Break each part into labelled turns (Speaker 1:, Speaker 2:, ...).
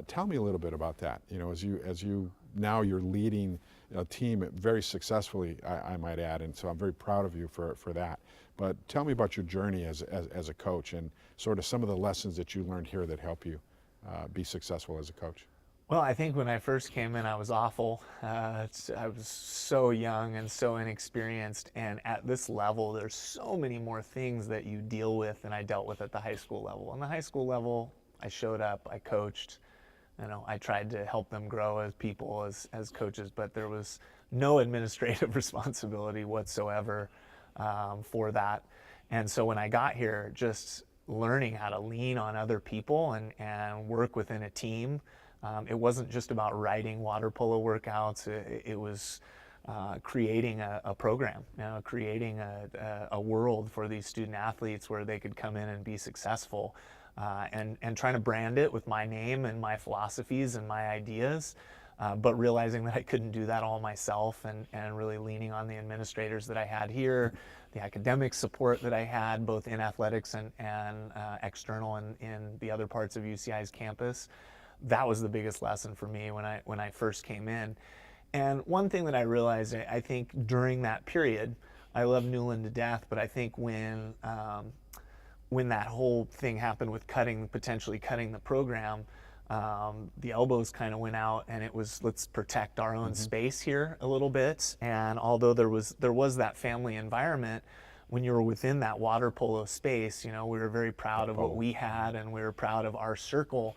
Speaker 1: Tell me a little bit about that. You know, as you now you're leading a team very successfully, I might add, and so I'm very proud of you for that. But tell me about your journey as a coach and sort of some of the lessons that you learned here that help you be successful as a coach.
Speaker 2: Well, I think when I first came in, I was awful. I was so young and so inexperienced. And at this level, there's so many more things that you deal with than I dealt with at the high school level. On the high school level, I showed up, I coached, I tried to help them grow as people, as coaches, but there was no administrative responsibility whatsoever for that. And so when I got here, just learning how to lean on other people and work within a team. It wasn't just about writing water polo workouts. It was creating a program, creating a world for these student athletes where they could come in and be successful, and trying to brand it with my name and my philosophies and my ideas, but realizing that I couldn't do that all myself, and really leaning on the administrators that I had here, the academic support that I had both in athletics and external in the other parts of UCI's campus. That was the biggest lesson for me when I first came in. And one thing that I realized, I think during that period, I love Newland to death, but I think when that whole thing happened with potentially cutting the program, the elbows kind of went out, and it was, let's protect our own space here a little bit. And although there was that family environment, when you were within that water polo space, we were very proud of what we had, and we were proud of our circle.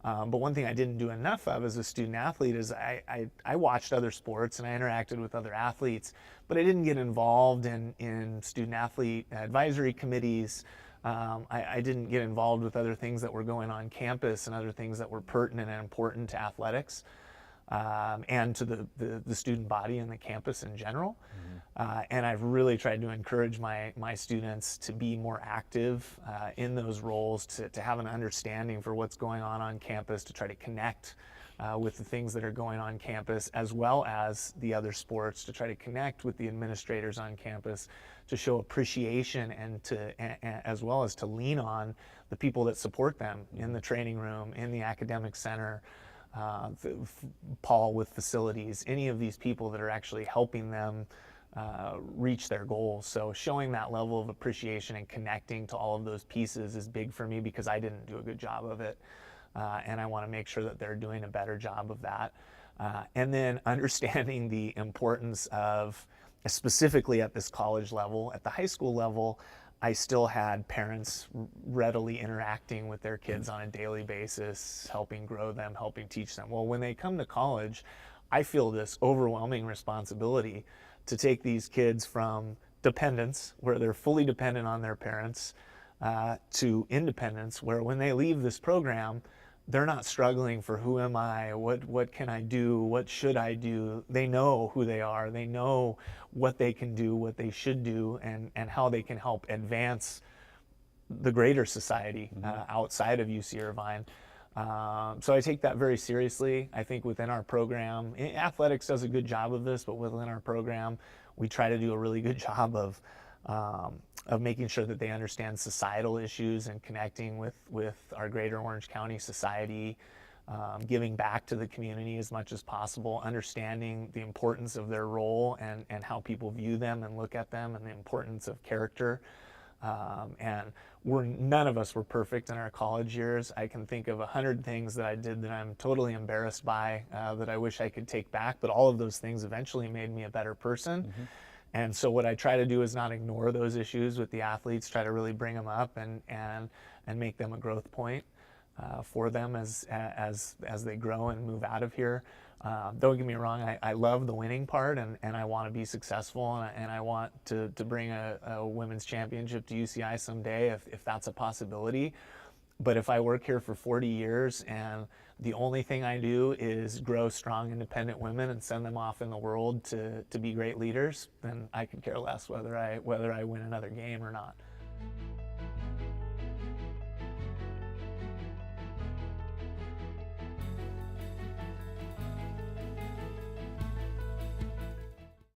Speaker 2: But one thing I didn't do enough of as a student athlete is I watched other sports and I interacted with other athletes, but I didn't get involved in student athlete advisory committees. I didn't get involved with other things that were going on campus and other things that were pertinent and important to athletics, and to the student body and the campus in general. And I've really tried to encourage my students to be more active in those roles, to have an understanding for what's going on campus, to try to connect with the things that are going on campus, as well as the other sports, to try to connect with the administrators on campus, to show appreciation, and as well as to lean on the people that support them in the training room, in the academic center, Paul with facilities, any of these people that are actually helping them reach their goals. So showing that level of appreciation and connecting to all of those pieces is big for me, because I didn't do a good job of it. And I want to make sure that they're doing a better job of that. And then understanding the importance of, specifically at this college level, at the high school level, I still had parents readily interacting with their kids on a daily basis, helping grow them, helping teach them. Well, when they come to college, I feel this overwhelming responsibility to take these kids from dependence, where they're fully dependent on their parents, to independence, where when they leave this program, they're not struggling for who am I, what can I do, what should I do. They know who they are, they know what they can do, what they should do, and how they can help advance the greater society outside of UC Irvine. So I take that very seriously. I think within our program, athletics does a good job of this, but within our program, we try to do a really good job of making sure that they understand societal issues and connecting with our greater Orange County society, giving back to the community as much as possible, understanding the importance of their role and how people view them and look at them, and the importance of character. And none of us were perfect in our college years. I can think of 100 things that I did that I'm totally embarrassed by, that I wish I could take back, but all of those things eventually made me a better person. And so what I try to do is not ignore those issues with the athletes, try to really bring them up and make them a growth point for them as they grow and move out of here. Don't get me wrong, I love the winning part, and I want to be successful, and I want to bring a women's championship to UCI someday if that's a possibility. But if I work here for 40 years and the only thing I do is grow strong, independent women and send them off in the world to be great leaders, then I could care less whether I win another game or not.